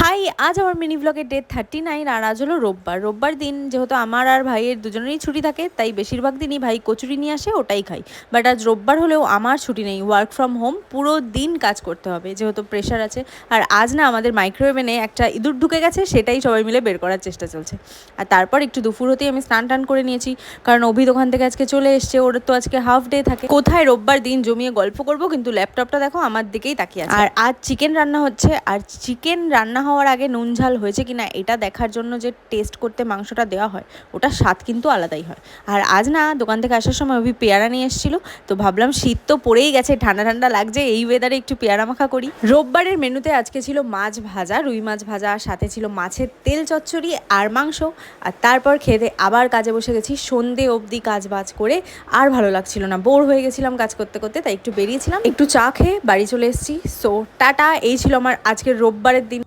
High, আজ আমার mini ব্লগের ডে 39। আর আজ হলো রোববার দিন। যেহেতু আমার আর ভাইয়ের দুজনেরই ছুটি থাকে, তাই বেশিরভাগ দিনই ভাই কচুরি নিয়ে আসে, ওটাই খাই। বাট আজ রোববার হলেও আমার ছুটি নেই, ওয়ার্ক ফ্রম হোম, পুরো দিন কাজ করতে হবে যেহেতু প্রেশার আছে। আর আজ না আমাদের মাইক্রোওয়েভেনে একটা ইঁদুর ঢুকে গেছে, সেটাই সবাই মিলে বের করার চেষ্টা চলছে। আর তারপর একটু দুপুর হতেই আমি স্নান টান করে নিয়েছি, কারণ অভি দোকান থেকে আজকে চলে এসছে, ওর তো আজকে হাফ ডে থাকে। কোথায় রোববার দিন জমিয়ে গল্প করব, কিন্তু ল্যাপটপটা দেখো আমার দিকেই তাকিয়ে আছে। আর আজ চিকেন রান্না হচ্ছে, আর চিকেন রান্না হওয়ার আগে নুন ঝাল হয়েছে কিনা এটা দেখার জন্য যে টেস্ট করতে মাংসটা দেওয়া হয়, ওটার স্বাদ কিন্তু আলাদাই হয়। আর আজ না দোকান থেকে আসার সময় অভি পেয়ারা নিয়ে এসেছিলো, তো ভাবলাম শীত তো পড়েই গেছে, ঠান্ডা ঠান্ডা লাগছে, এই ওয়েদারে একটু পেয়ারা মাখা করি। রোববারের মেনুতে আজকে ছিল মাছ ভাজা, রুই মাছ ভাজা, আর সাথে ছিল মাছের তেল চচ্চড়ি আর মাংস। আর তারপর খেতে আবার কাজে বসে গেছি, সন্ধে অবধি কাজ বাজ করে আর ভালো লাগছিল না, বোর হয়ে গেছিলাম কাজ করতে করতে, তাই একটু বেরিয়েছিলাম, একটু চা খেয়ে বাড়ি চলে এসেছি। সো টাটা, এই ছিল আমার আজকের রোববারের দিন।